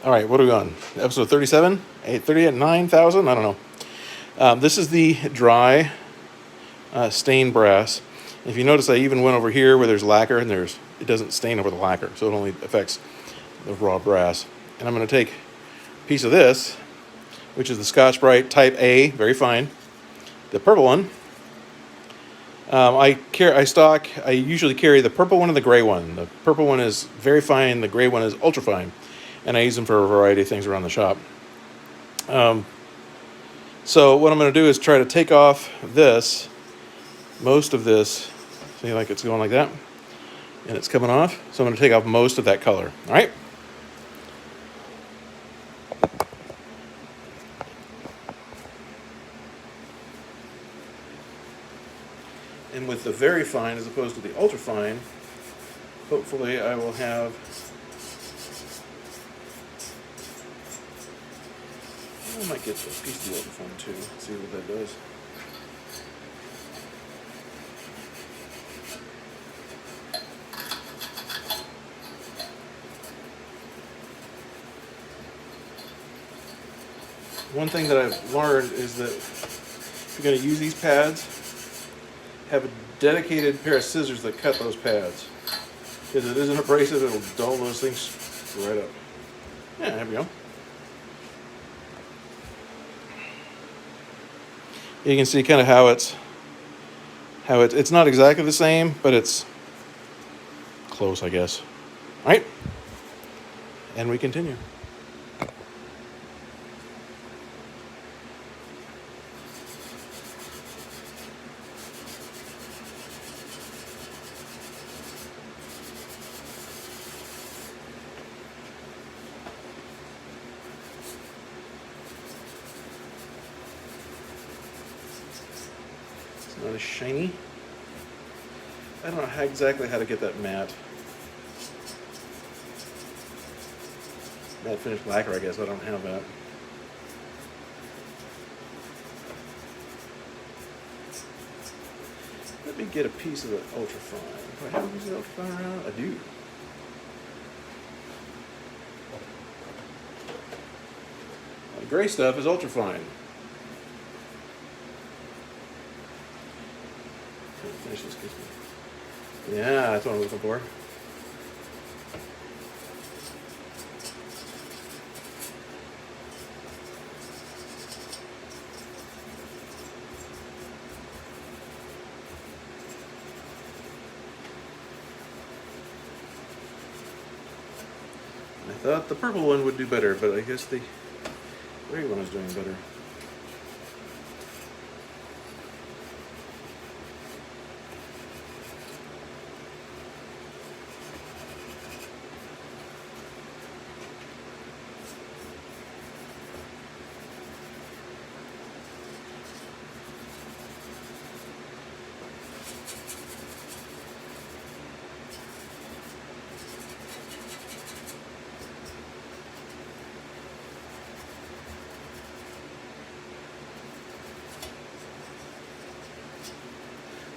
All right, what are we on? Episode 37? 838, 9,000? I don't know. This is the dry stained brass. If you notice, I even went over here where there's lacquer, and it doesn't stain over the lacquer, so it only affects the raw brass. And I'm going to take a piece of this, which is the Scotch Brite Type A, very fine. The purple one, I usually carry the purple one and the gray one. The purple one is very fine, the gray one is ultra fine, and I use them for a variety of things around the shop. So what I'm going to do is try to take off most of this. See, like it's going like that, and it's coming off. So I'm going to take off most of that color. All right. And with the very fine as opposed to the ultra fine, hopefully I will have I might get a piece of the ultra fine too. See what that does. One thing that I've learned is that if you're going to use these pads, have a dedicated pair of scissors that cut those pads. Because it isn't abrasive, it'll dull those things right up. Yeah, there we go. You can see kind of how it's not exactly the same, but it's close, I guess. All right, and we continue. Not as shiny. I don't know exactly how to get that matte finish lacquer, I guess. I don't have that. Let me get a piece of the ultra fine. Do I have a piece of the ultra fine around? I do. The gray stuff is ultra fine. Finish this piece. Yeah, that's what I'm looking for. I thought the purple one would do better, but I guess the gray one is doing better.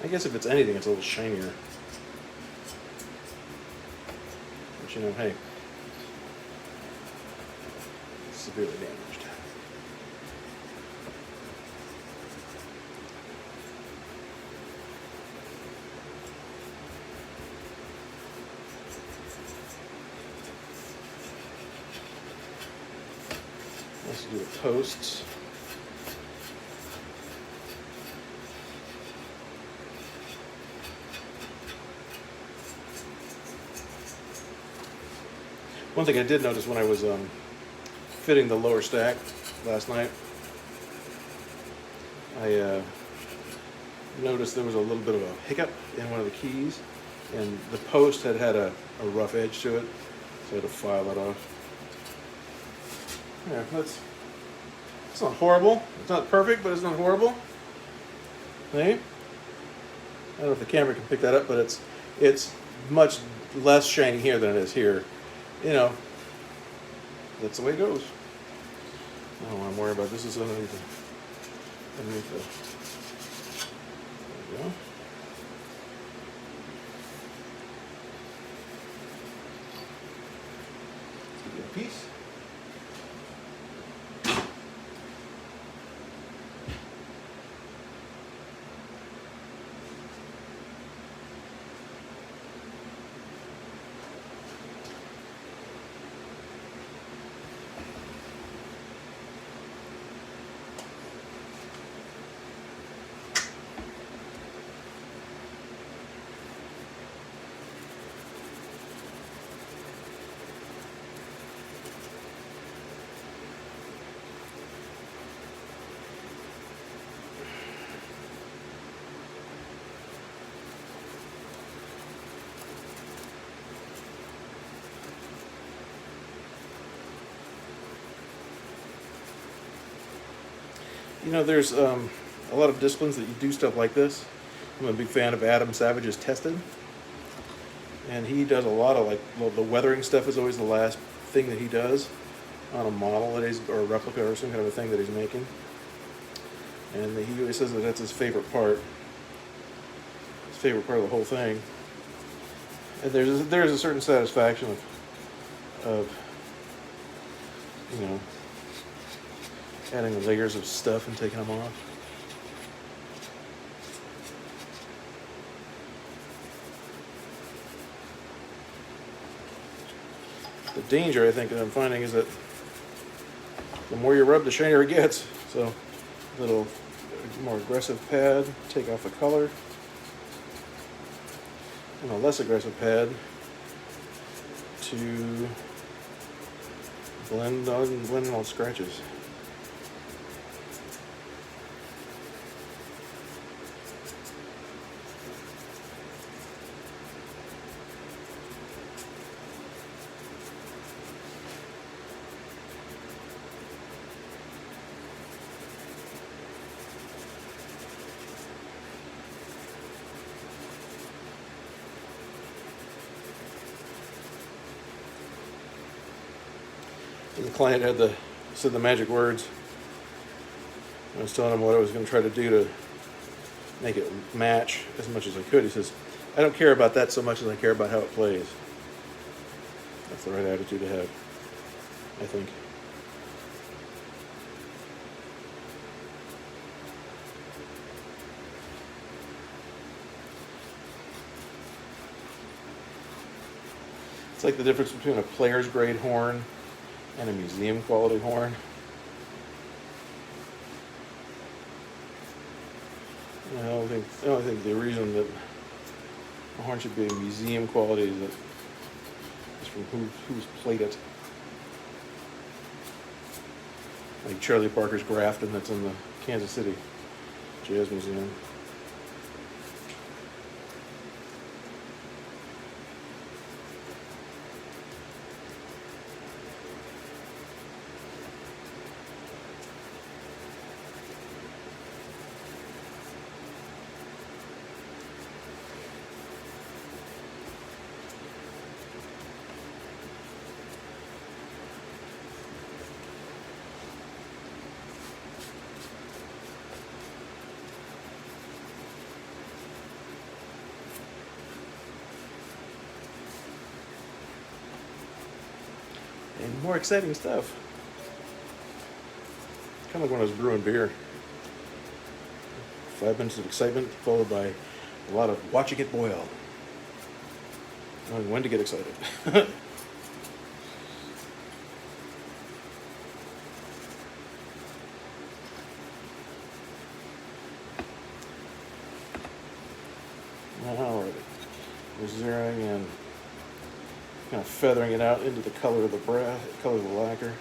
I guess if it's anything, it's a little shinier. But you know, hey, it's severely damaged. Let's do the posts. One thing I did notice when I was fitting the lower stack last night, I noticed there was a little bit of a hiccup in one of the keys, and the post had a rough edge to it, so I had to file that off. Yeah, it's not horrible. It's not perfect, but it's not horrible. Hey? I don't know if the camera can pick that up, but it's much less shiny here than it is here. You know, that's the way it goes. I don't want to worry about this. Is underneath the. There we go. Let's give it a piece. You know, there's a lot of disciplines that you do stuff like this. I'm a big fan of Adam Savage's Tested, and he does a lot of like, well, the weathering stuff is always the last thing that he does on a model that he's, or a replica or some kind of a thing that he's making. And he always says that that's his favorite part. His favorite part of the whole thing. And there's a certain satisfaction of you know, adding layers of stuff and taking them off. The danger, I think, that I'm finding is that the more you rub, the shinier it gets. So, a little more aggressive pad, take off the color, and a less aggressive pad to blend in all scratches. And the client said the magic words. I was telling him what I was going to try to do to make it match as much as I could. He says, I don't care about that so much as I care about how it plays. That's the right attitude to have, I think. It's like the difference between a player's grade horn and a museum quality horn. I don't think the reason that a horn should be a museum quality is that it's from who's played it. Like Charlie Parker's Grafton that's in the Kansas City Jazz Museum. And more exciting stuff. Kind of like when I was brewing beer. 5 minutes of excitement followed by a lot of watching it boil. Knowing when to get excited. Alright. We're zeroing in. Kind of feathering it out into the color of the brass, color of the lacquer.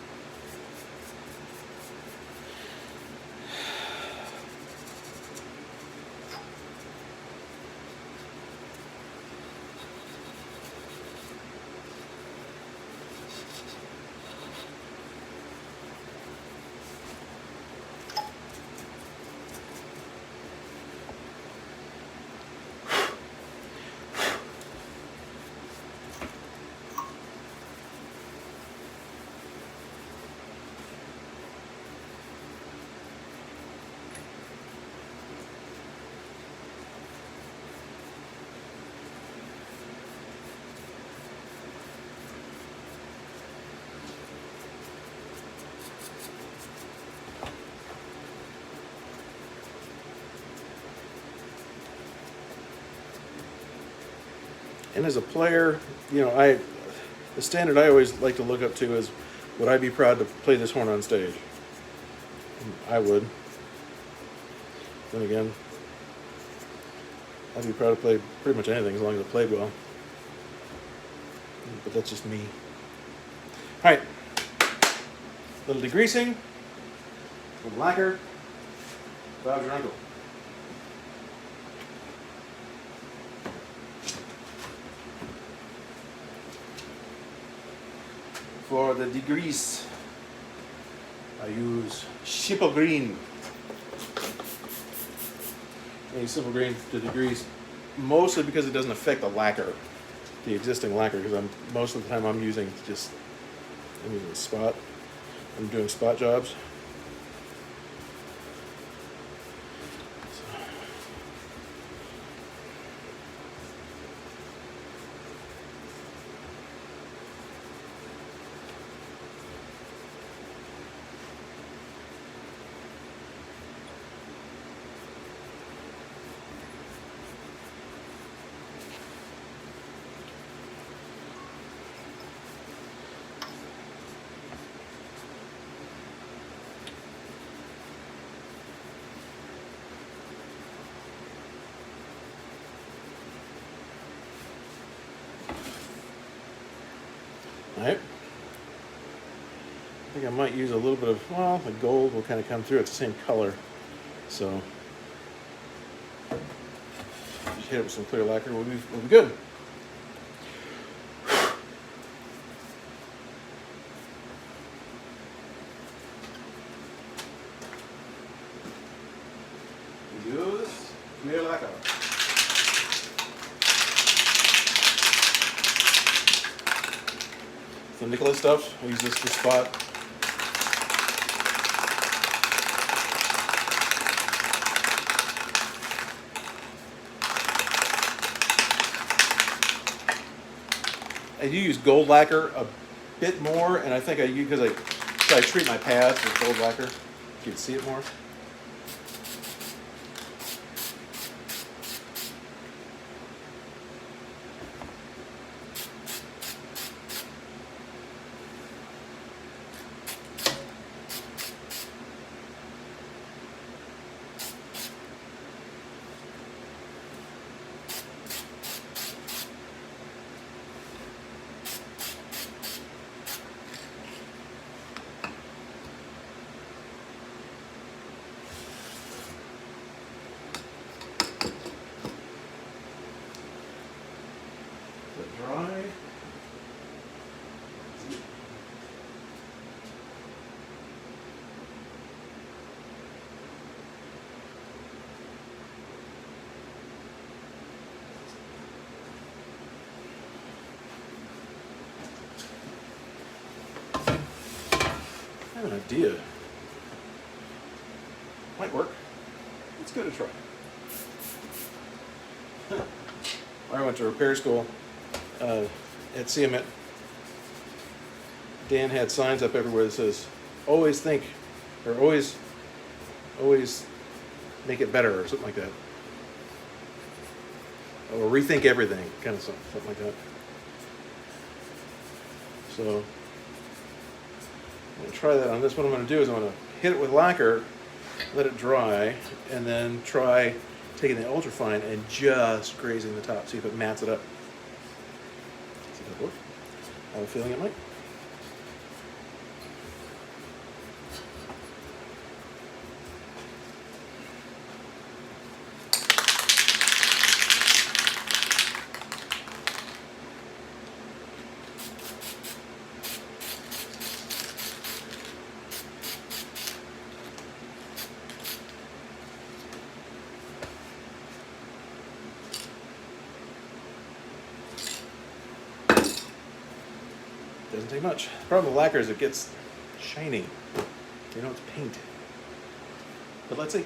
And as a player, you know, the standard I always like to look up to is, would I be proud to play this horn on stage? I would. Then again, I'd be proud to play pretty much anything as long as it played well. But that's just me. All right, little degreasing, little lacquer. Bob's your uncle. For the degrease, I use Shippo Green. I use simple grain to degrease, mostly because it doesn't affect the lacquer, the existing lacquer. Because most of the time I'm using spot. I'm doing spot jobs. All right. I think I might use a little bit of, well, the gold will kind of come through. It's the same color. So just hit it with some clear lacquer. We'll be good. Use clear lacquer. Some Nicholas stuff. I use this to spot. I do use gold lacquer a bit more, and I think I use because I treat my pads with gold lacquer. You can see it more. Dry. I have an idea. Might work. Let's give it a try. I went to repair school at CMET. Dan had signs up everywhere that says, always think, or always make it better, or something like that. Or rethink everything, kind of something like that. So I'm going to try that on this. What I'm going to do is I'm going to hit it with lacquer, let it dry, and then try taking the ultrafine and just grazing the top, see if it mats it up. See if that works. I have a feeling it might. Doesn't take much. The problem with lacquer is it gets shiny. You know, it's paint. But let's see.